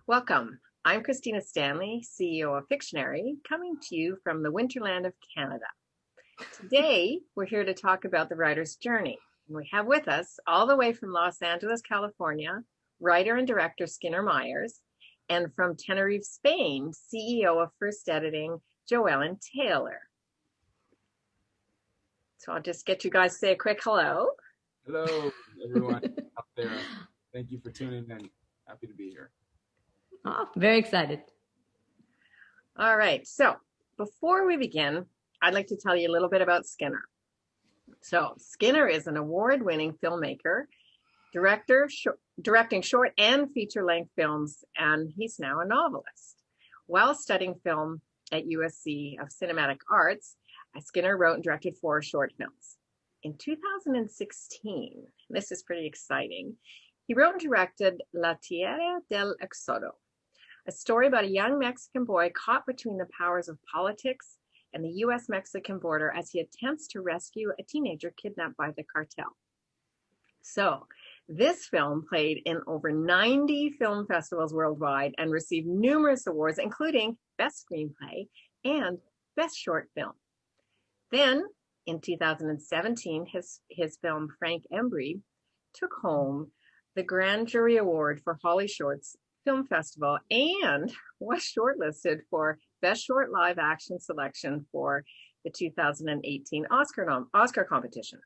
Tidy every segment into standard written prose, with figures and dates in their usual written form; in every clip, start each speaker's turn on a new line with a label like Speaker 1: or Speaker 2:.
Speaker 1: Welcome. I'm Kristina Stanley, CEO of Fictionary, coming to you from the Winterland of Canada. Today, we're here to talk about the writer's journey. And we have with us, all the way from Los Angeles, California, writer and director Skinner Myers, and from Tenerife, Spain, CEO of First Editing, JoEllen Taylor. So I'll just get you guys to say a quick hello.
Speaker 2: Hello, everyone out there. Thank you for tuning in. Happy to be here.
Speaker 3: Oh, very excited.
Speaker 1: All right, so before we begin, I'd like to tell you a little bit about Skinner. So Skinner is an award-winning filmmaker, director, directing short and feature-length films, and he's now a novelist. While studying film at USC of Cinematic Arts, Skinner wrote and directed 4 short films. In 2016, this is pretty exciting, he wrote and directed La Tierra del Éxodo, a story about a young Mexican boy caught between the powers of politics and the US-Mexican border as he attempts to rescue a teenager kidnapped by the cartel. So this film played in over 90 film festivals worldwide and received numerous awards, including Best Screenplay and Best Short Film. Then in 2017, his film Frank Embry took home the Grand Jury Award for Hollyshorts Film Festival and was shortlisted for Best Short Live Action Selection for the 2018 Oscar competition.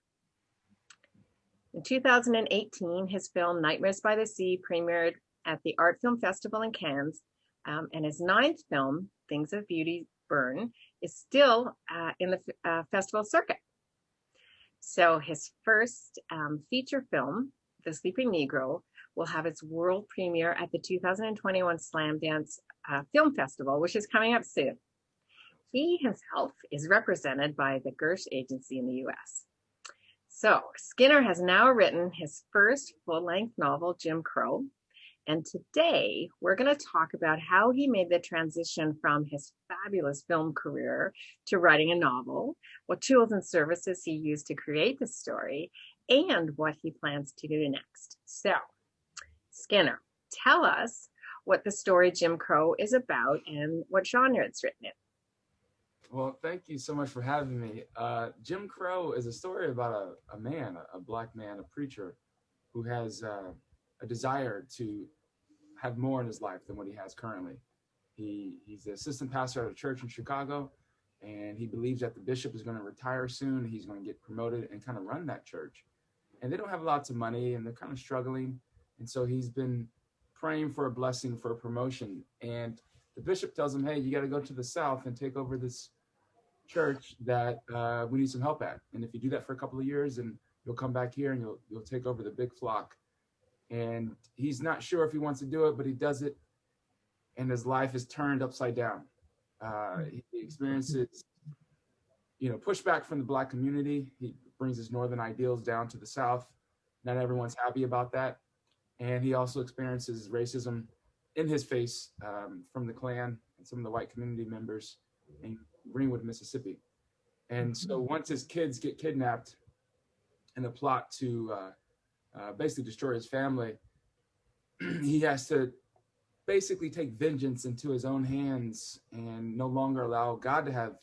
Speaker 1: In 2018, his film Nightmares by the Sea premiered at the Art Film Festival in Cannes, and his 9th film, Things of Beauty Burn, is still in the festival circuit. So his first feature film, The Sleeping Negro, will have its world premiere at the 2021 Slamdance Film Festival, which is coming up soon. He himself is represented by the Gersh Agency in the US. So Skinner has now written his first full-length novel, Jim Crow. And today we're going to talk about how he made the transition from his fabulous film career to writing a novel, what tools and services he used to create the story, and what he plans to do next. So, Skinner, tell us what the story Jim Crow is about and what genre it's written in.
Speaker 2: Well, thank you so much for having me. Jim Crow is a story about a man, a black man, a preacher, who has a desire to have more in his life than what he has currently. He's the assistant pastor at a church in Chicago, and he believes that the bishop is going to retire soon. He's going to get promoted and kind of run that church. And they don't have lots of money, and they're kind of struggling. And so he's been praying for a blessing for a promotion. And the bishop tells him, hey, you got to go to the South and take over this church that we need some help at. And if you do that for a couple of years, and you'll come back here and you'll take over the big flock. And he's not sure if he wants to do it, but he does it. And his life is turned upside down. He experiences, pushback from the black community. He brings his northern ideals down to the South. Not everyone's happy about that. And he also experiences racism in his face from the Klan and some of the white community members in Greenwood, Mississippi. And so once his kids get kidnapped in a plot to basically destroy his family, he has to basically take vengeance into his own hands and no longer allow God to have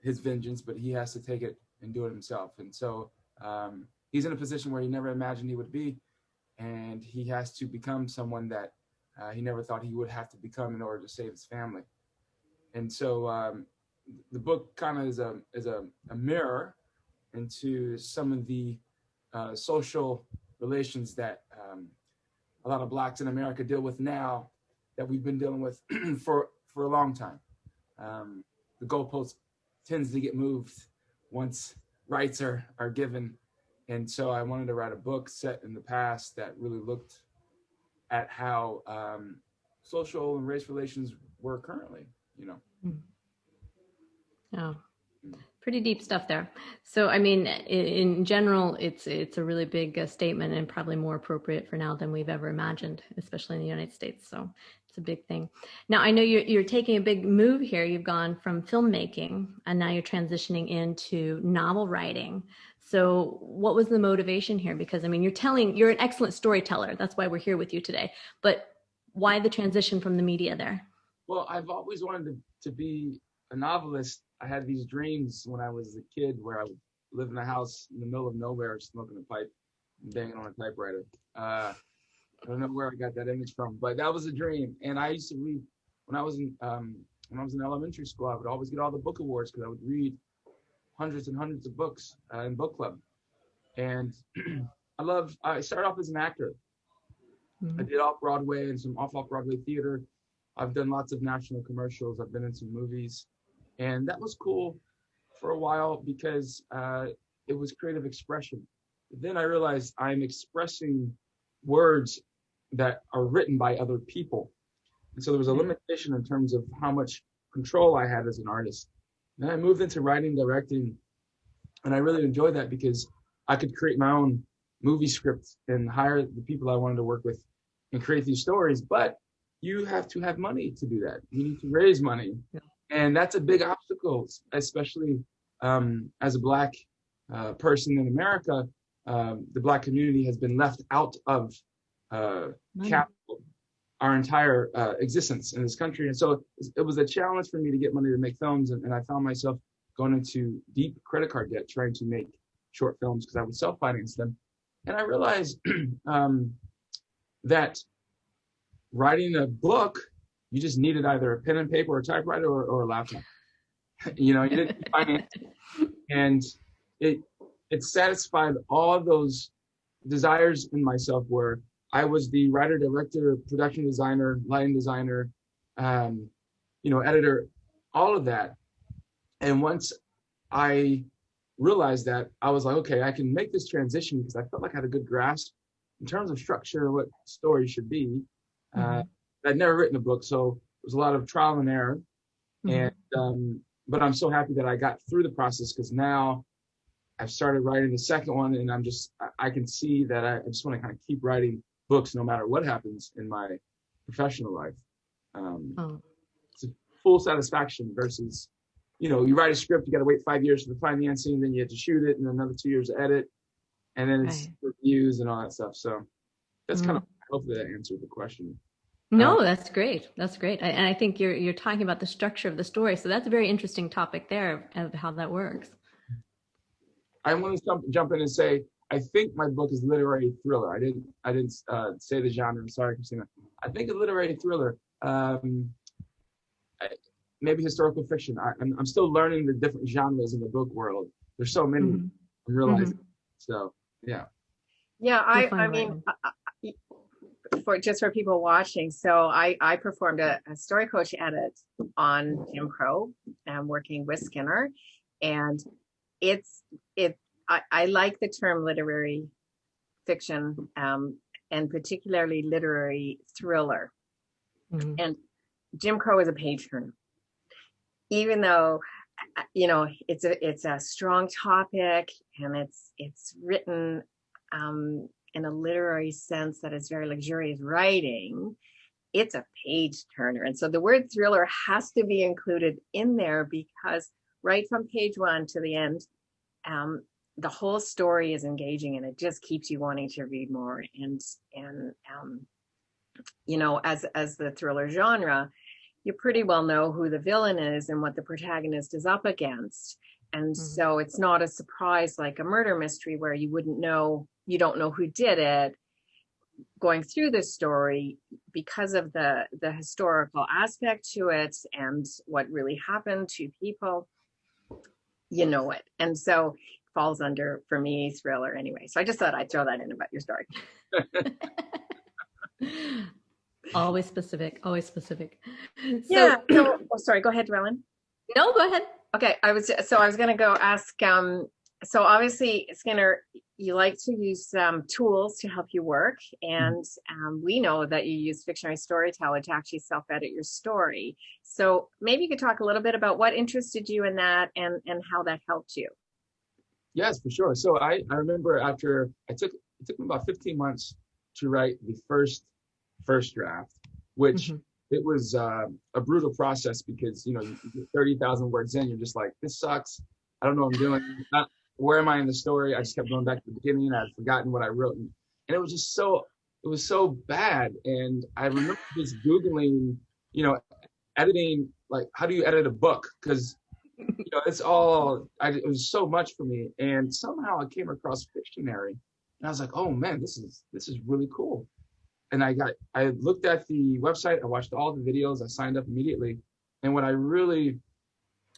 Speaker 2: his vengeance, but he has to take it and do it himself. And so he's in a position where he never imagined he would be, and he has to become someone that he never thought he would have to become in order to save his family. And so the book kind of is a mirror into some of the social relations that a lot of blacks in America deal with now, that we've been dealing with for a long time. The goalpost tends to get moved once rights are given. And so I wanted to write a book set in the past that really looked at how social and race relations were currently,
Speaker 3: Oh, pretty deep stuff there. So, I mean, in general, it's a really big statement and probably more appropriate for now than we've ever imagined, especially in the United States. So it's a big thing. Now, I know you're taking a big move here. You've gone from filmmaking and now you're transitioning into novel writing. So what was the motivation here? Because, I mean, you're an excellent storyteller. That's why we're here with you today. But why the transition from the media there?
Speaker 2: Well, I've always wanted to be a novelist. I had these dreams when I was a kid where I would live in a house in the middle of nowhere, smoking a pipe and banging on a typewriter. I don't know where I got that image from, but that was a dream. And I used to read when I was in elementary school. I would always get all the book awards because I would read hundreds and hundreds of books in book club. And I started off as an actor. I did off-Broadway and some off-Broadway theater. I've done lots of national commercials. I've been in some movies. And that was cool for a while because it was creative expression. But then I realized I'm expressing words that are written by other people. And so there was a limitation in terms of how much control I had as an artist. Then I moved into writing, directing, and I really enjoyed that because I could create my own movie scripts and hire the people I wanted to work with and create these stories. But you have to have money to do that. You need to raise money. Yeah. And that's a big obstacle, especially as a Black person in America. The Black community has been left out of capital our entire existence in this country. And so it was a challenge for me to get money to make films. And I found myself going into deep credit card debt trying to make short films because I would self-finance them. And I realized that writing a book, you just needed either a pen and paper or a typewriter or a laptop. You didn't finance. And it satisfied all those desires in myself where I was the writer, director, production designer, lighting designer, editor, all of that. And once I realized that, I was like, okay, I can make this transition because I felt like I had a good grasp in terms of structure, what story should be. I'd never written a book, so it was a lot of trial and error. And but I'm so happy that I got through the process because now I've started writing the second one, and I can see that I just want to kind of keep writing books no matter what happens in my professional life. It's a full satisfaction versus, you write a script, you got to wait 5 years for the financing, then you have to shoot it, and another 2 years to edit, and then it's reviews and all that stuff. So that's kind of, hopefully that answered the question.
Speaker 3: No, that's great. That's great. And I think you're talking about the structure of the story. So that's a very interesting topic there of how that works.
Speaker 2: I want to jump in and say, I think my book is literary thriller. I didn't say the genre. I'm sorry, Kristina. I think a literary thriller, maybe historical fiction. I'm still learning the different genres in the book world. There's so many. I'm realizing. So yeah.
Speaker 1: Yeah, I mean, for people watching, so I performed a story coach edit on Jim Crow and working with Skinner, and I like the term literary fiction, and particularly literary thriller. And Jim Crow is a page turner, even though it's a strong topic and it's written in a literary sense that is very luxurious writing. It's a page turner, and so the word thriller has to be included in there because right from page one to the end, the whole story is engaging and it just keeps you wanting to read more. And as the thriller genre, you pretty well know who the villain is and what the protagonist is up against. And so it's not a surprise like a murder mystery where you don't know who did it going through this story because of the historical aspect to it and what really happened to people. You know it. And so falls under, for me, thriller anyway. So I just thought I'd throw that in about your story.
Speaker 3: Always specific.
Speaker 1: Yeah. Sorry, go ahead, JoEllen.
Speaker 3: No, go ahead.
Speaker 1: Okay. I was going to go ask, so obviously, Skinner, you like to use tools to help you work. And we know that you use Fictionary StoryTeller to actually self-edit your story. So maybe you could talk a little bit about what interested you in that and how that helped you.
Speaker 2: Yes, for sure. So I remember after it took me about 15 months to write the first draft, which it was a brutal process because, you get 30,000 words in, you're just like, this sucks. I don't know what I'm doing. Where am I in the story? I just kept going back to the beginning and I'd forgotten what I wrote. And it was it was so bad. And I remember just Googling, you know, editing, like, how do you edit a book? Because, you know, it was so much for me. And somehow I came across Fictionary, and I was like, oh man, this is really cool. And I looked at the website, I watched all the videos, I signed up immediately. And what I really,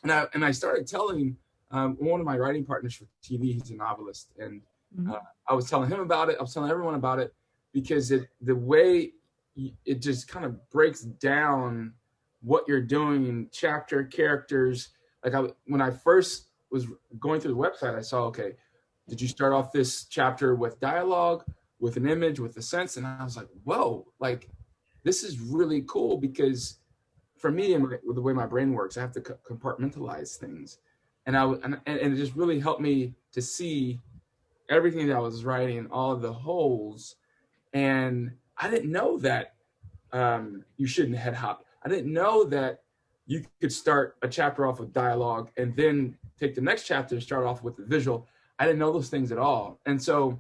Speaker 2: and I started telling one of my writing partners for TV, he's a novelist, and I was telling him about it. I was telling everyone about it, because the way it just kind of breaks down what you're doing, chapter, characters. Like when I first was going through the website, I saw, okay, did you start off this chapter with dialogue, with an image, with a sense? And I was like, whoa, like this is really cool, because for me, and the way my brain works, I have to compartmentalize things. And it just really helped me to see everything that I was writing, all of the holes. And I didn't know that you shouldn't head hop. I didn't know that you could start a chapter off with dialogue and then take the next chapter and start off with the visual. I didn't know those things at all. And so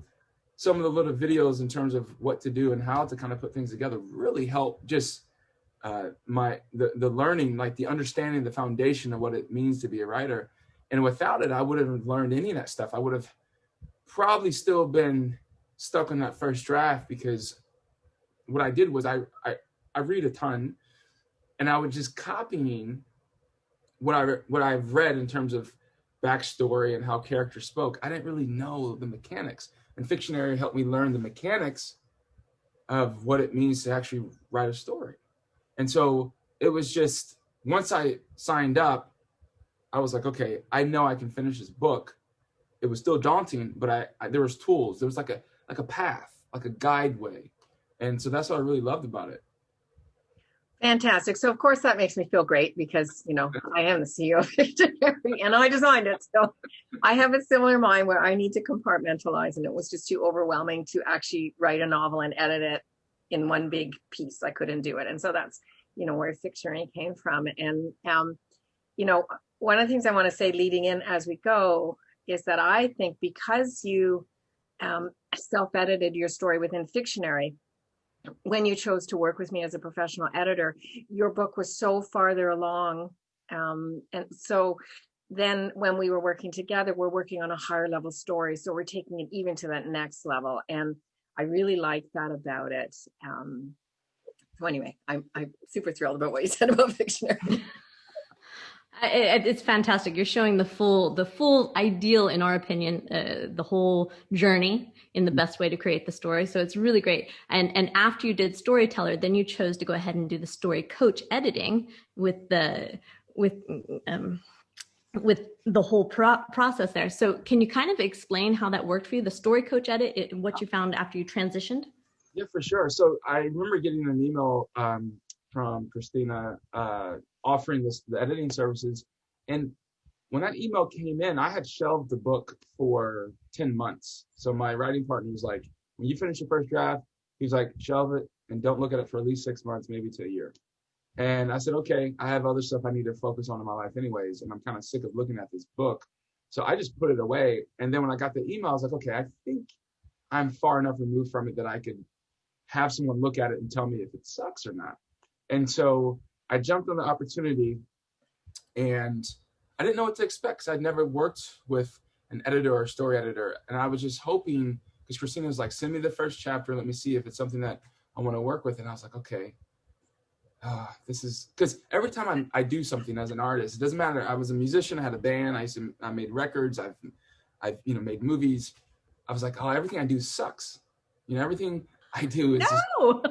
Speaker 2: some of the little videos in terms of what to do and how to kind of put things together really helped just the learning, like the understanding, the foundation of what it means to be a writer. And without it, I wouldn't have learned any of that stuff. I would have probably still been stuck in that first draft, because what I did was I read a ton, and I was just copying what I've read in terms of backstory and how characters spoke. I didn't really know the mechanics, and Fictionary helped me learn the mechanics of what it means to actually write a story. And so it was just, once I signed up, I was like, okay, I know I can finish this book. It was still daunting, but there was tools. There was like a path, like a guide way. And so that's what I really loved about it.
Speaker 1: Fantastic. So of course that makes me feel great, because, you know, I am the CEO of Fictionary and I designed it. So I have a similar mind where I need to compartmentalize, and it was just too overwhelming to actually write a novel and edit it in one big piece. I couldn't do it. And so that's, you know, where Fictionary came from. And, you know, one of the things I want to say leading in as we go is that I think because you self-edited your story within Fictionary, when you chose to work with me as a professional editor, your book was so farther along. And so then when we were working together, we're working on a higher level story. So we're taking it even to that next level. And I really like that about it. So anyway, I'm super thrilled about what you said about Fictionary.
Speaker 3: It's fantastic. You're showing the full ideal, in our opinion, the whole journey in the best way to create the story. So it's really great. And after you did StoryTeller, then you chose to go ahead and do the story coach editing with the whole process there. So can you kind of explain how that worked for you, the story coach edit, what you found after you transitioned?
Speaker 2: Yeah, for sure. So I remember getting an email from Kristina offering the editing services. And when that email came in, I had shelved the book for 10 months. So my writing partner was like, when you finish the first draft, he's like, shelve it and don't look at it for at least 6 months, maybe to a year. And I said, okay, I have other stuff I need to focus on in my life anyways, and I'm kind of sick of looking at this book. So I just put it away. And then when I got the email, I was like, okay, I think I'm far enough removed from it that I could have someone look at it and tell me if it sucks or not. And so I jumped on the opportunity, and I didn't know what to expect, because I'd never worked with an editor or a story editor. And I was just hoping, because Kristina was like, send me the first chapter, let me see if it's something that I want to work with. And I was like, okay, this is, because every time I do something as an artist, it doesn't matter. I was a musician, I had a band, I made records, I've made movies. I was like, oh, everything I do sucks. Everything I do is
Speaker 3: no!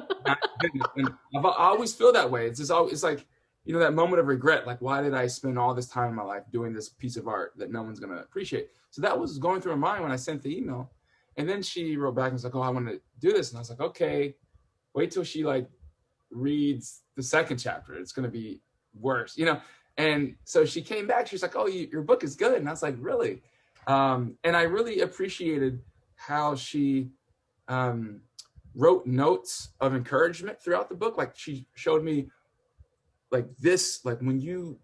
Speaker 2: And I always feel that way. It's like, that moment of regret. Like, why did I spend all this time in my life doing this piece of art that no one's going to appreciate? So that was going through her mind when I sent the email. And then she wrote back and was like, oh, I want to do this. And I was like, okay, wait till she reads the second chapter. It's going to be worse, And so she came back. She was like, oh, your book is good. And I was like, really? And I really appreciated how she wrote notes of encouragement throughout the book. Like, she showed me when you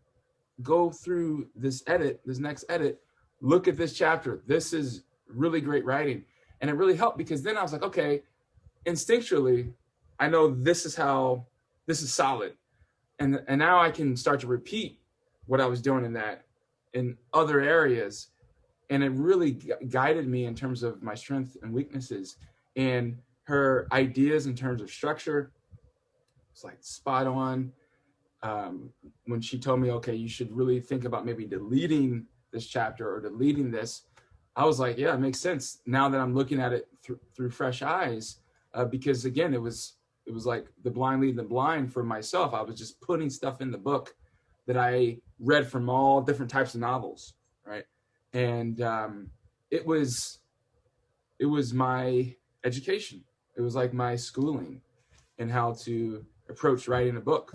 Speaker 2: go through this next edit, look at this chapter. This is really great writing. And it really helped, because then I was like, okay, instinctually, I know this is solid. And now I can start to repeat what I was doing in other areas. And it really guided me in terms of my strengths and weaknesses. And her ideas in terms of structure, it's like spot on. When she told me, okay, you should really think about maybe deleting this chapter or deleting this, I was like, yeah, it makes sense now that I'm looking at it through fresh eyes. Because again, it was like the blind leading the blind for myself. I was just putting stuff in the book that I read from all different types of novels, right? And it was my education. It was like my schooling in how to approach writing a book.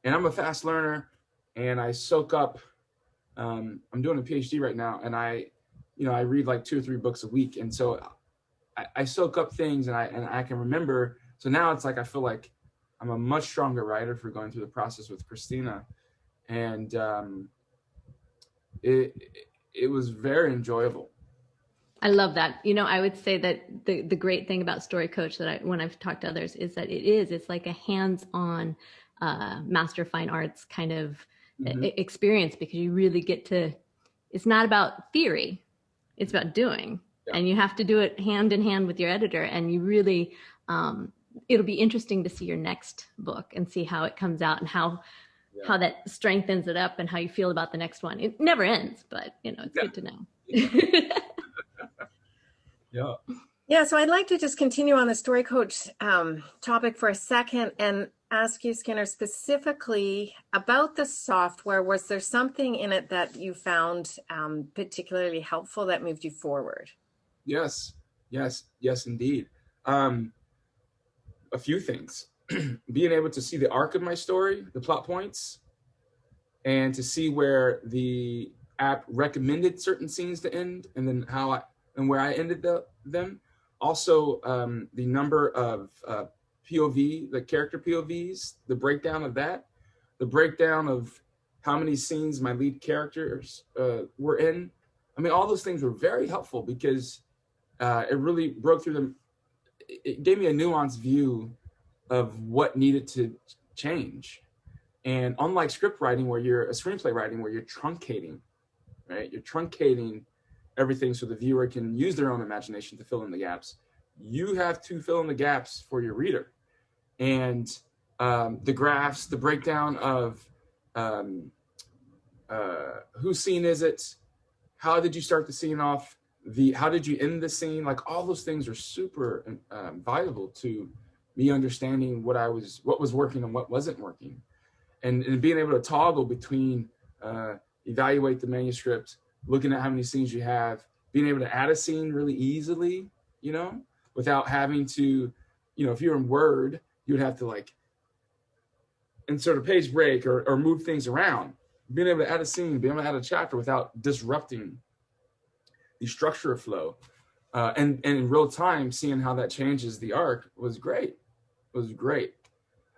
Speaker 2: And I'm a fast learner, and I soak up. I'm doing a PhD right now, and I read like 2 or 3 books a week, and so I soak up things, and I can remember. So now it's like I feel like I'm a much stronger writer for going through the process with Kristina, and it was very enjoyable.
Speaker 3: I love that. I would say that the great thing about Story Coach when I've talked to others is that it's like a hands-on Master of Fine Arts kind of experience, because you really get to, it's not about theory, it's about doing. Yeah. And you have to do it hand in hand with your editor, and you really, it'll be interesting to see your next book and see how it comes out and how that strengthens it up and how you feel about the next one. It never ends, but it's good to know.
Speaker 2: Yeah.
Speaker 1: Yeah. So I'd like to just continue on the Story Coach topic for a second and ask you, Skinner, specifically about the software. Was there something in it that you found particularly helpful that moved you forward?
Speaker 2: Yes, indeed. A few things. Being able to see the arc of my story, the plot points, and to see where the app recommended certain scenes to end, and then where I ended them. Also, the number of POV, the character POVs, the breakdown of that, the breakdown of how many scenes my lead characters were in. I mean, all those things were very helpful because it really broke through them. It gave me a nuanced view of what needed to change. And unlike script writing, screenplay writing, where you're truncating, right? You're truncating everything so the viewer can use their own imagination to fill in the gaps. You have to fill in the gaps for your reader. And the graphs, the breakdown of whose scene is it? How did you start the scene off? How did you end the scene? Like, all those things are super valuable to me understanding what was working and what wasn't working. And being able to toggle between evaluate the manuscript, looking at how many scenes you have, being able to add a scene really easily, without having to, if you're in Word, you would have to like insert a page break or move things around. Being able to add a scene, being able to add a chapter without disrupting the structure of flow. And in real time, seeing how that changes the arc was great. It was great.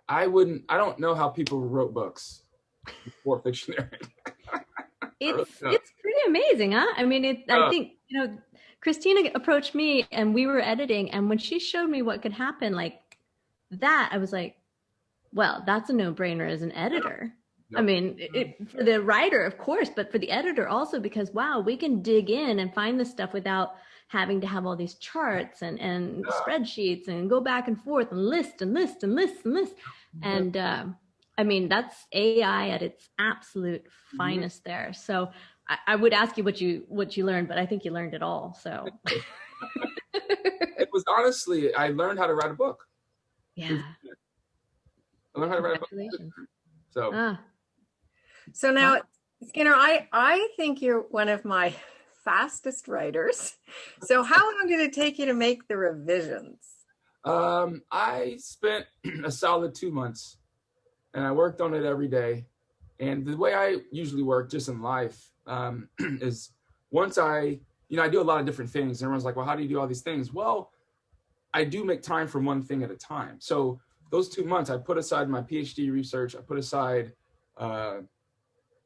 Speaker 2: I don't know how people wrote books before Fictionary.
Speaker 3: It's pretty amazing, huh? I mean, I think, Kristina approached me and we were editing, and when she showed me what could happen like that, I was like, well, that's a no-brainer as an editor. Yep. I mean, for the writer, of course, but for the editor also, because wow, we can dig in and find this stuff without having to have all these charts and spreadsheets and go back and forth and list. And I mean, that's AI at its absolute finest there. So I would ask you what you learned, but I think you learned it all. So
Speaker 2: it was honestly, I learned how to write a book.
Speaker 3: Yeah.
Speaker 2: I learned how to write a book.
Speaker 1: So now, Skinner, I think you're one of my fastest writers. So how long did it take you to make the revisions?
Speaker 2: I spent a solid 2 months, and I worked on it every day. And the way I usually work just in life is once I do a lot of different things. And everyone's like, well, how do you do all these things? Well, I do make time for one thing at a time. So those 2 months, I put aside my PhD research. I put aside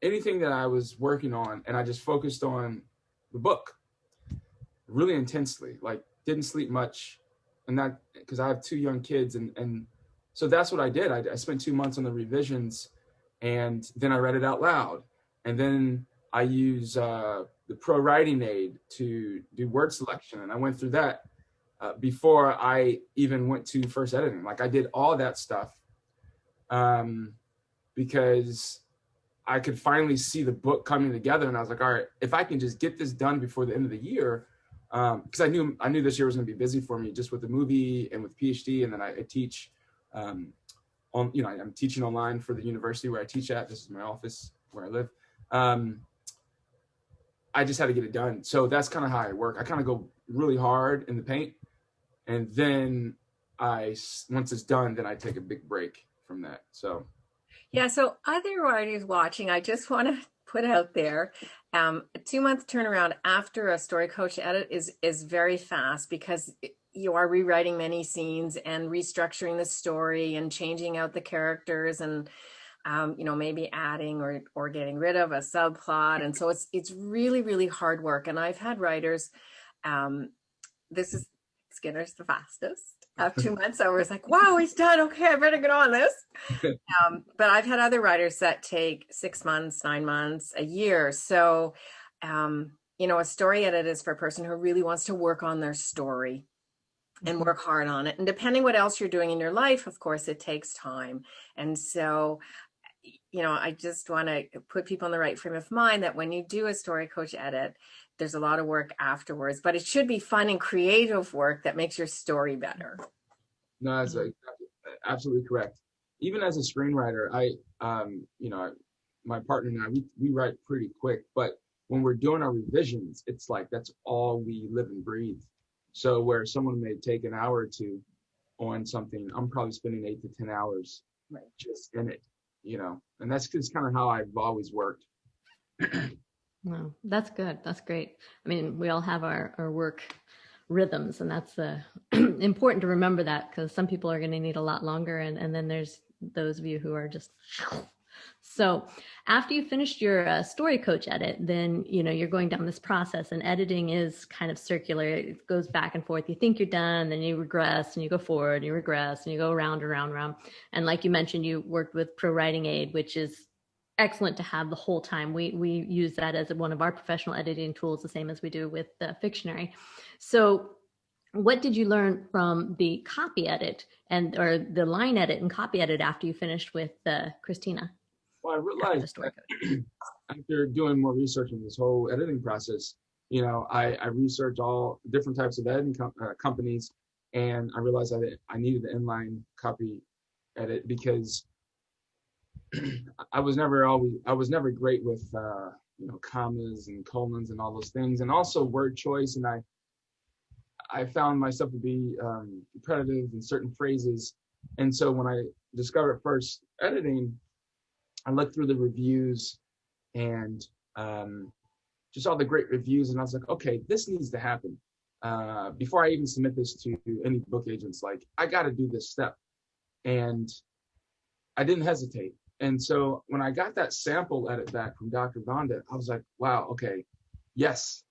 Speaker 2: anything that I was working on, and I just focused on the book really intensely. Like, didn't sleep much, and that because I have 2 young kids, and so that's what I did. I spent 2 months on the revisions, and then I read it out loud, and then I use the pro writing aid to do word selection, and I went through that before I even went to first editing. Like I did all that stuff because I could finally see the book coming together, and I was like, all right, if I can just get this done before the end of the year, because I knew this year was going to be busy for me, just with the movie and with PhD, and then I teach I'm teaching online for the university where I teach at. This is my office where I live. I just had to get it done. So that's kind of how I work. I kind of go really hard in the paint, and then once it's done, then I take a big break from that. So.
Speaker 1: Yeah, so other writers watching, I just want to put out there, a 2-month turnaround after a story coach edit is very fast, because you are rewriting many scenes and restructuring the story and changing out the characters and maybe adding or getting rid of a subplot. And so it's really, really hard work. And I've had writers, Skinner's the fastest. After 2 months, I was like, wow, he's done. Okay, I better get on this. But I've had other writers that take 6 months, 9 months, a year. So, a story edit is for a person who really wants to work on their story and work hard on it. And depending what else you're doing in your life, of course, it takes time. And so, I just want to put people in the right frame of mind that when you do a story coach edit, there's a lot of work afterwards, but it should be fun and creative work that makes your story better.
Speaker 2: No, that's absolutely correct. Even as a screenwriter, my partner and I, we write pretty quick, but when we're doing our revisions, it's like that's all we live and breathe. So where someone may take an hour or two on something, I'm probably spending 8 to 10 hours just in it, and that's just kind of how I've always worked.
Speaker 3: Wow, that's good. That's great. I mean, we all have our work rhythms, and that's important to remember that, because some people are going to need a lot longer, and then there's those of you who are just. So after you finished your story coach edit, then you're going down this process, and editing is kind of circular. It goes back and forth. You think you're done, then you regress, and you go forward, and you regress, and you go round and round and round. And like you mentioned, you worked with Pro Writing Aid, which is excellent to have the whole time. We use that as one of our professional editing tools, the same as we do with Fictionary. So what did you learn from the copy edit or the line edit and copy edit after you finished with Kristina?
Speaker 2: Well, I realized after doing more research in this whole editing process, I researched all different types of editing companies, and I realized that I needed the inline copy edit because I was never great with commas and colons and all those things, and also word choice. And I found myself to be repetitive in certain phrases. And so when I discovered first editing, I looked through the reviews and just all the great reviews, and I was like, okay, this needs to happen. Before I even submit this to any book agents, like, I got to do this step. And I didn't hesitate. And so when I got that sample edit back from Dr. Vonda, I was like, wow, okay, yes.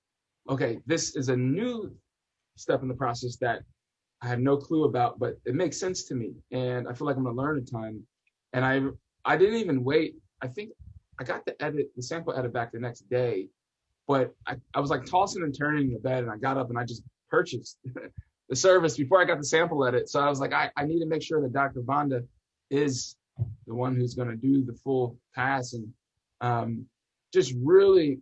Speaker 2: Okay, this is a new step in the process that I had no clue about, but it makes sense to me. And I feel like I'm gonna learn a ton. And I didn't even wait. I think I got the sample edit back the next day, but I was like tossing and turning in the bed, and I got up and I just purchased the service before I got the sample edit. So I was like, I need to make sure that Dr. Vonda is the one who's going to do the full pass. And just really,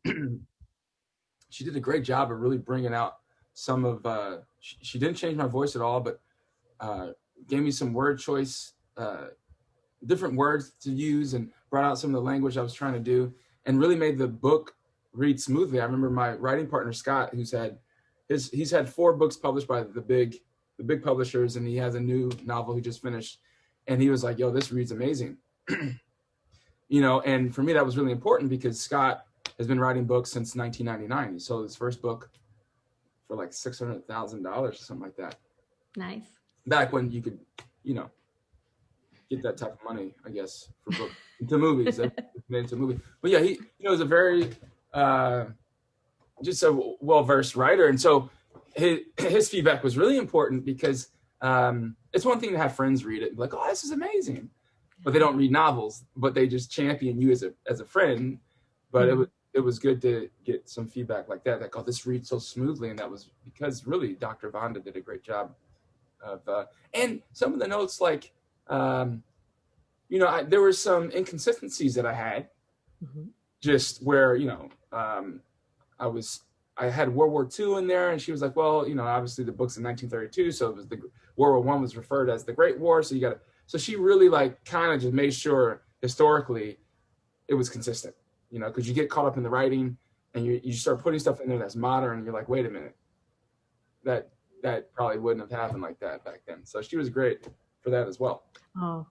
Speaker 2: she did a great job of really bringing out some of, she didn't change my voice at all, but gave me some word choice, different words to use, and brought out some of the language I was trying to do, and really made the book read smoothly. I remember my writing partner, Scott, he's had 4 books published by the big publishers, and he has a new novel he just finished. And he was like, yo, this reads amazing. And for me, that was really important because Scott has been writing books since 1999. He sold his first book for like $600,000 or something like that.
Speaker 3: Nice.
Speaker 2: Back when you could, get that type of money, I guess, for books into movies. Made into a movie. But yeah, he was a very, just a well-versed writer. And so his feedback was really important because it's one thing to have friends read it and be like, oh, this is amazing, but they don't read novels, but they just champion you as a friend. But it was good to get some feedback like that, like, oh, this reads so smoothly. And that was because really Dr. Vonda did a great job of, and some of the notes, like, there were some inconsistencies that I had, just where, I had World War II in there, and she was like, well, obviously the book's in 1932, so it was World War I was referred as the Great War, so she really like kind of just made sure historically it was consistent, because you get caught up in the writing and you start putting stuff in there that's modern, and you're like, wait a minute, that probably wouldn't have happened like that back then. So she was great for that as well.
Speaker 3: Oh,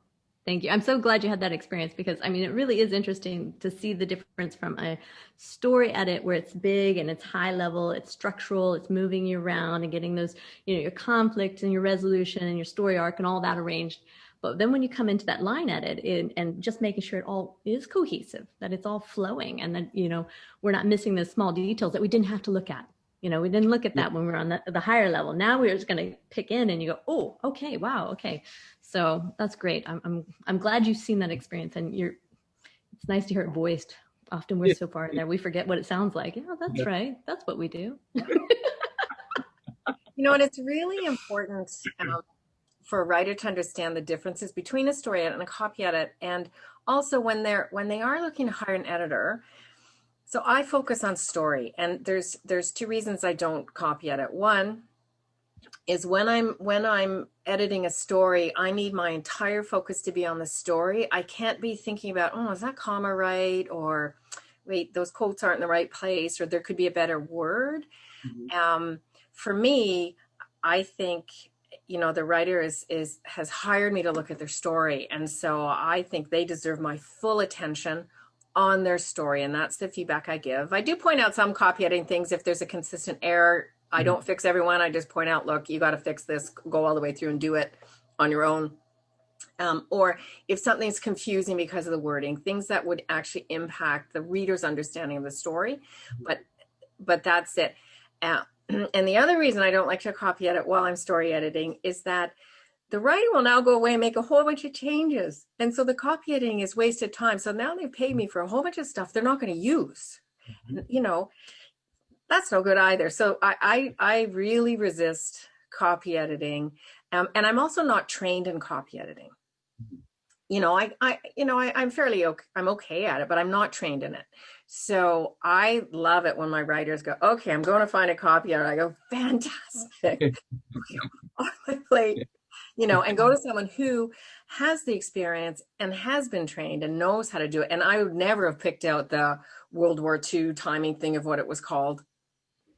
Speaker 3: thank you. I'm so glad you had that experience, because I mean, it really is interesting to see the difference from a story edit where it's big and it's high level, it's structural, it's moving you around and getting those, your conflict and your resolution and your story arc and all that arranged. But then when you come into that line edit and just making sure it all is cohesive, that it's all flowing, and that, we're not missing those small details that we didn't have to look at. We didn't look at that when we were on the higher level. Now we're just going to pick in and you go, oh, okay, wow, okay. So that's great. I'm glad you've seen that experience, and it's nice to hear it voiced. Often we're so far in there, we forget what it sounds like. Yeah, that's right. That's what we do.
Speaker 1: And it's really important for a writer to understand the differences between a story edit and a copy edit. And also when they are looking to hire an editor. So I focus on story, and there's two reasons I don't copy edit. One is when I'm editing a story, I need my entire focus to be on the story. I can't be thinking about, oh, is that comma right? Or wait, those quotes aren't in the right place, or there could be a better word. For me, I think, the writer has hired me to look at their story. And so I think they deserve my full attention on their story. And that's the feedback I give. I do point out some copy editing things. If there's a consistent error, I don't fix everyone. I just point out, look, you got to fix this, go all the way through and do it on your own. Or if something's confusing because of the wording, things that would actually impact the reader's understanding of the story. But that's it. And the other reason I don't like to copy edit while I'm story editing is that the writer will now go away and make a whole bunch of changes. And so the copy editing is wasted time. So now they've paid me for a whole bunch of stuff they're not going to use. That's no good either. So I really resist copy editing. And I'm also not trained in copy editing. I'm fairly okay. I'm okay at it, but I'm not trained in it. So I love it when my writers go, okay, I'm going to find a copy editor. I go, fantastic. On my plate. And go to someone who has the experience and has been trained and knows how to do it. And I would never have picked out the World War II timing thing of what it was called.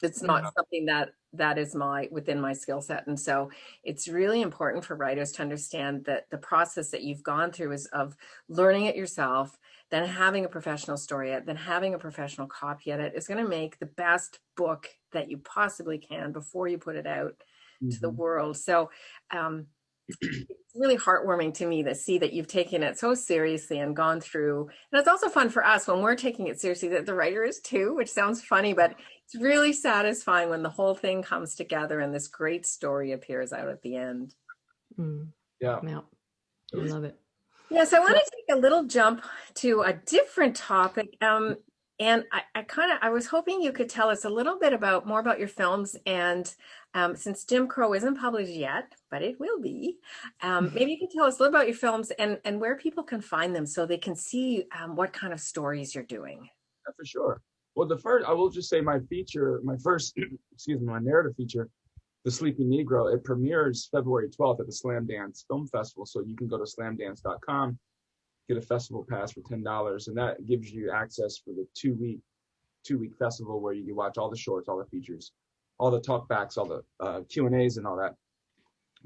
Speaker 1: It's not something that is within my skill set. And so it's really important for writers to understand that the process that you've gone through is of learning it yourself, then having a professional story edit, then having a professional copy edit is going to make the best book that you possibly can before you put it out to the world. So it's really heartwarming to me to see that you've taken it so seriously and gone through. And it's also fun for us when we're taking it seriously that the writer is too, which sounds funny, but it's really satisfying when the whole thing comes together and this great story appears out at the end.
Speaker 2: Yeah.
Speaker 3: I love it.
Speaker 1: Yeah, so I want to take a little jump to a different topic. And I was hoping you could tell us a little bit more about your films. And since Jim Crow isn't published yet, but it will be, maybe you could tell us a little about your films and where people can find them so they can see what kind of stories you're doing.
Speaker 2: Yeah, for sure. Well, I will just say my first, my narrative feature, The Sleeping Negro, it premieres February 12th at the Slamdance Film Festival. So you can go to slamdance.com, get a festival pass for $10, and that gives you access for the two-week festival where you can watch all the shorts, all the features, all the talkbacks, all the Q&As and all that.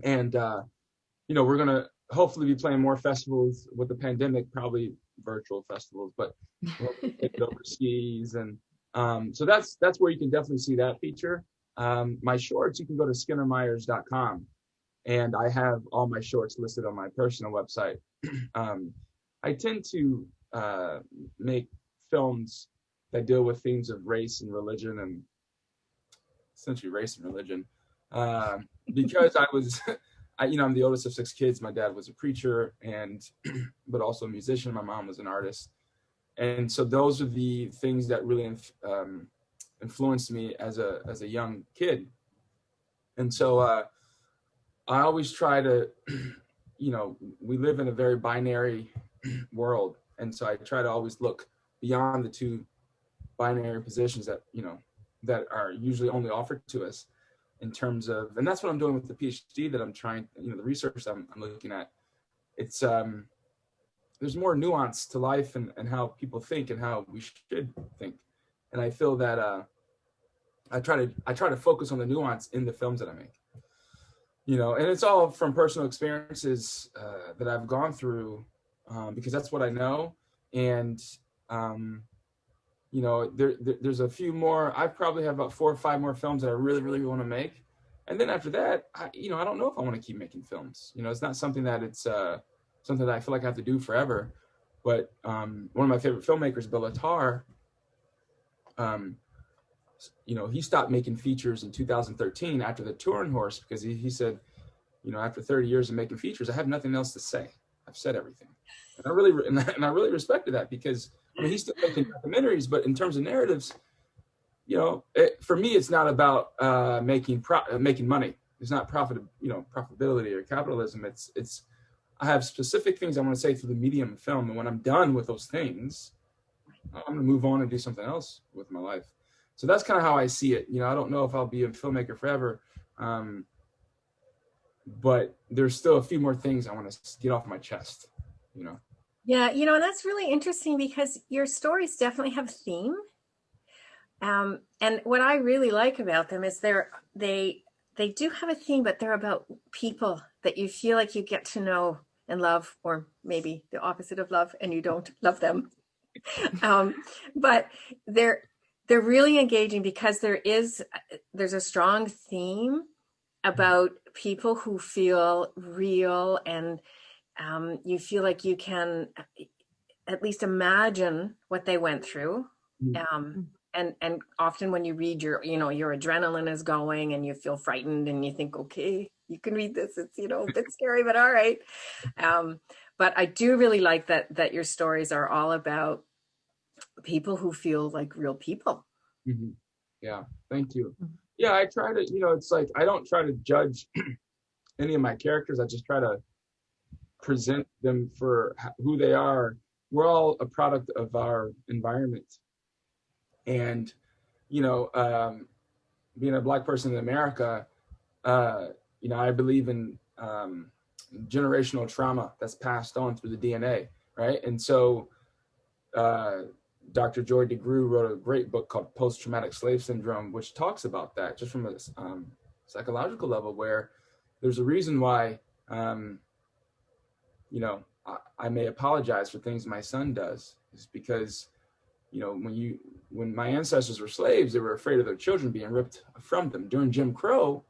Speaker 2: And we're gonna hopefully be playing more festivals with the pandemic, probably virtual festivals, but we'll take it overseas. And so that's where you can definitely see that feature. My shorts, you can go to skinnermyers.com, and I have all my shorts listed on my personal website. I tend to make films that deal with themes of race and religion, and essentially race and religion, because I'm the oldest of 6 kids. My dad was a preacher but also a musician. My mom was an artist. And so those are the things that really influenced me as a young kid. And so I always try to, we live in a very binary world. And so I try to always look beyond the 2 binary positions that, that are usually only offered to us in terms of, and that's what I'm doing with the PhD that I'm trying, the research I'm looking at. It's, there's more nuance to life and how people think and how we should think. And I feel that I try to focus on the nuance in the films that I make. And it's all from personal experiences that I've gone through, because that's what I know. And there's a few more. I probably have about 4 or 5 more films that I really, really want to make. And then after that, I don't know if I want to keep making films. It's not something that it's something that I feel like I have to do forever. But one of my favorite filmmakers, Bill Attar, he stopped making features in 2013 after the Touring Horse, because he said, after 30 years of making features, I have nothing else to say. I've said everything. And I really respected that, because he's still making documentaries, but in terms of narratives, for me, it's not about making money. It's not profitability or capitalism. It's I have specific things I want to say through the medium of film, and when I'm done with those things, I'm going to move on and do something else with my life. So that's kind of how I see it. I don't know if I'll be a filmmaker forever, but there's still a few more things I want to get off my chest.
Speaker 1: Yeah, and that's really interesting, because your stories definitely have a theme. And what I really like about them is they do have a theme, but they're about people that you feel like you get to know and love, or maybe the opposite of love, and you don't love them. But they're really engaging, because there's a strong theme about people who feel real, and you feel like you can at least imagine what they went through. And often when you read, your adrenaline is going, and you feel frightened, and you think, okay, you can read this. It's, a bit scary, but all right. But I do really like that your stories are all about people who feel like real people.
Speaker 2: Mm-hmm. Yeah. Thank you. Yeah. I try to, it's like, I don't try to judge any of my characters. I just try to present them for who they are. We're all a product of our environment. And, being a Black person in America, I believe in generational trauma that's passed on through the DNA, right? And so Dr. Joy DeGruy wrote a great book called Post-Traumatic Slave Syndrome, which talks about that just from a psychological level, where there's a reason why, I may apologize for things my son does, is because, when my ancestors were slaves, they were afraid of their children being ripped from them. During Jim Crow,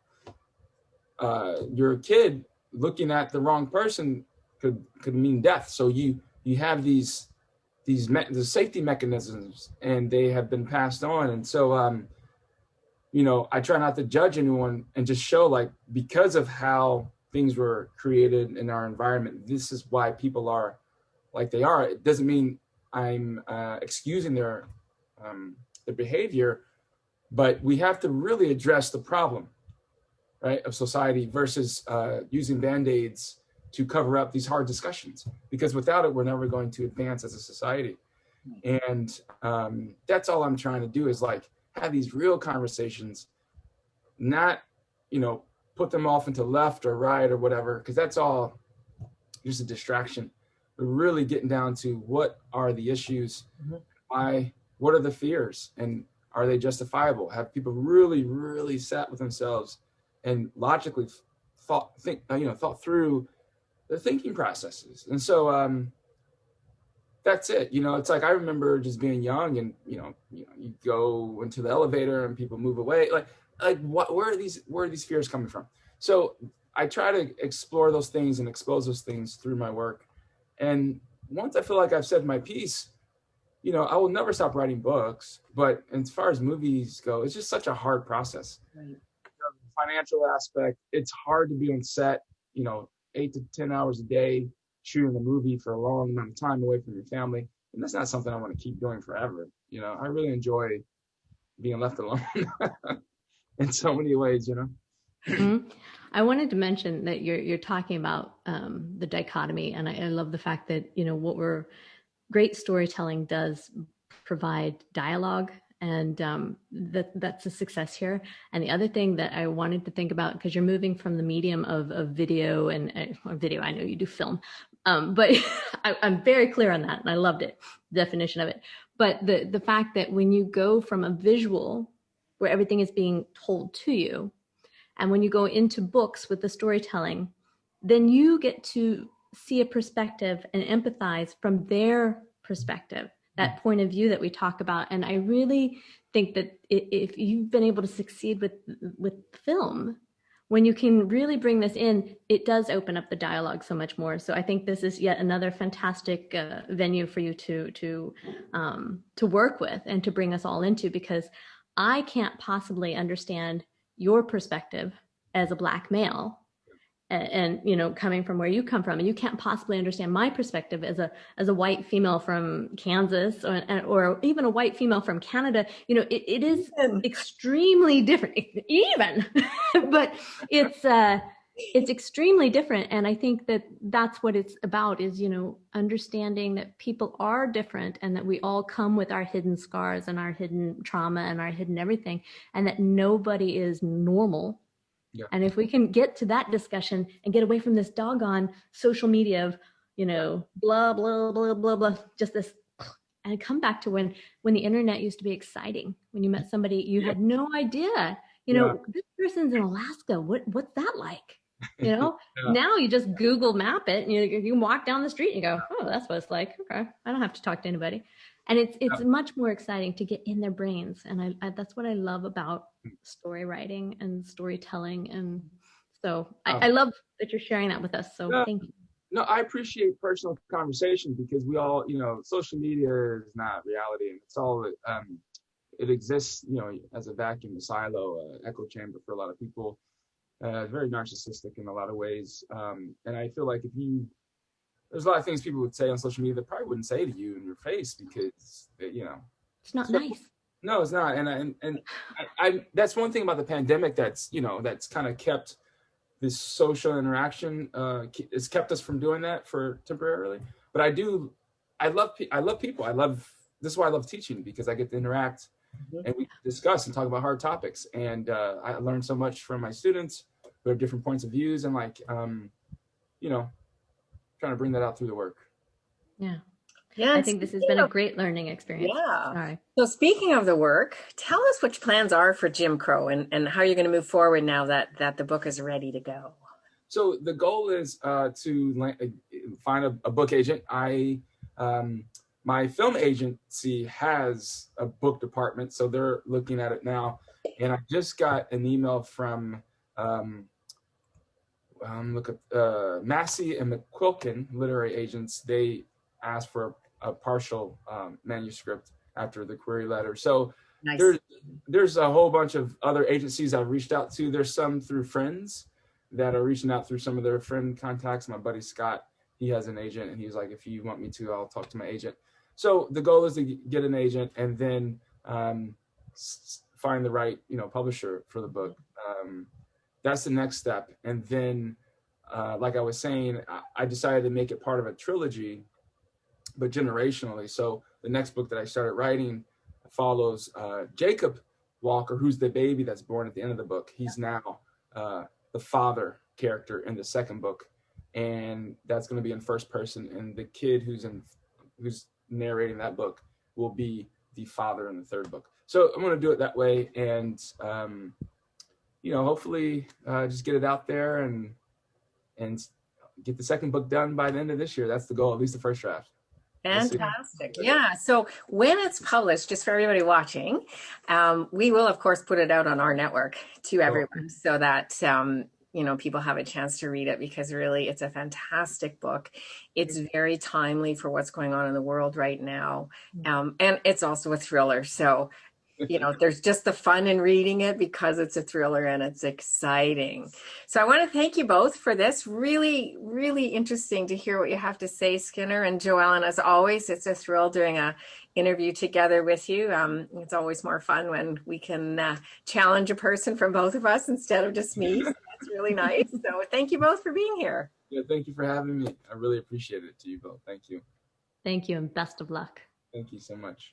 Speaker 2: you're a kid looking at the wrong person could mean death. So you have these safety mechanisms, and they have been passed on. And so, I try not to judge anyone, and just show, like, because of how things were created in our environment, this is why people are like they are. It doesn't mean I'm excusing their behavior, but we have to really address the problem, right, of society, versus using Band-Aids to cover up these hard discussions, because without it, we're never going to advance as a society. And that's all I'm trying to do, is like have these real conversations, not, put them off into left or right or whatever, because that's all just a distraction. We're really getting down to what are the issues, what are the fears, and are they justifiable? Have people really, really sat with themselves and logically thought through their thinking processes? And so that's it. It's like, I remember just being young, and you go into the elevator and people move away. Like where are these fears coming from? So I try to explore those things and expose those things through my work. And once I feel like I've said my piece, I will never stop writing books. But as far as movies go, it's just such a hard process. Right. The financial aspect, it's hard to be on set, 8 to 10 hours a day shooting a movie for a long amount of time away from your family. And that's not something I want to keep doing forever. I really enjoy being left alone in so many ways,
Speaker 3: Mm-hmm. I wanted to mention that you're talking about the dichotomy, and I love the fact that great storytelling does provide dialogue, and that's a success here. And the other thing that I wanted to think about, because you're moving from the medium of video or video, I know you do film, but I'm very clear on that, and I loved it, the definition of it. But the fact that when you go from a visual where everything is being told to you, and when you go into books with the storytelling, then you get to see a perspective and empathize from their perspective, that point of view that we talk about. And I really think that if you've been able to succeed with film, when you can really bring this in, it does open up the dialogue so much more. So I think this is yet another fantastic venue for you to work with and to bring us all into, because I can't possibly understand your perspective as a Black male, and coming from where you come from, and you can't possibly understand my perspective as a white female from Kansas, or even a white female from Canada. It is extremely different, even, but it's extremely different. And I think that's what it's about, is understanding that people are different, and that we all come with our hidden scars and our hidden trauma and our hidden everything, and that nobody is normal. Yeah. And if we can get to that discussion and get away from this doggone social media of blah blah blah blah blah, just this, and come back to when the internet used to be exciting, when you met somebody you had no idea this person's in Alaska, what's that like? Yeah. Now you just Google map it, and you can walk down the street and you go, oh, that's what it's like. Okay, I don't have to talk to anybody. And it's much more exciting to get in their brains. And I that's what I love about story writing and storytelling. And so I love that you're sharing that with us. So thank you.
Speaker 2: No, I appreciate personal conversation, because we all, social media is not reality, and it's all it exists, as a vacuum, a silo, echo chamber for a lot of people. Very narcissistic in a lot of ways. And I feel like there's a lot of things people would say on social media that probably wouldn't say to you in your face, because,
Speaker 3: it's not nice.
Speaker 2: No, it's not. And I that's one thing about the pandemic that's kind of kept this social interaction, it's kept us from doing that for temporarily. But I love people. This is why I love teaching, because I get to interact and we discuss and talk about hard topics. And I learn so much from my students who have different points of views, and trying to bring that out through the work.
Speaker 3: Yeah. I think this has been a great learning experience.
Speaker 1: Yeah.
Speaker 3: Sorry.
Speaker 1: So speaking of the work, tell us which plans are for Jim Crow, and how you're going to move forward now that the book is ready to go.
Speaker 2: So the goal is to find a book agent. My film agency has a book department, so they're looking at it now. And I just got an email from Massey and McQuilkin literary agents. They asked for a partial manuscript after the query letter. So nice. There's a whole bunch of other agencies I've reached out to. There's some through friends that are reaching out through some of their friend contacts. My buddy Scott, he has an agent, and he's like, if you want me to, I'll talk to my agent. So the goal is to get an agent, and then find the right publisher for the book. That's the next step. And then like I was saying, I decided to make it part of a trilogy, but generationally. So the next book that I started writing follows Jacob Walker, who's the baby that's born at the end of the book. He's now the father character in the second book, and that's going to be in first person. And the kid who's narrating that book will be the father in the third book. So I'm going to do it that way, and hopefully just get it out there and get the second book done by the end of this year. That's the goal, at least the first draft.
Speaker 1: Fantastic. Yeah. So when it's published, just for everybody watching, we will, of course, put it out on our network to everyone, so that, people have a chance to read it, because really it's a fantastic book. It's very timely for what's going on in the world right now. And it's also a thriller. So you know, there's just the fun in reading it because it's a thriller and it's exciting. So I want to thank you both for this. Really, really interesting to hear what you have to say, Skinner and JoEllen. As always, it's a thrill doing a interview together with you. It's always more fun when we can challenge a person from both of us instead of just me. So that's really nice. So thank you both for being here.
Speaker 2: Yeah, thank you for having me. I really appreciate it to you both. Thank you.
Speaker 3: Thank you, and best of luck.
Speaker 2: Thank you so much.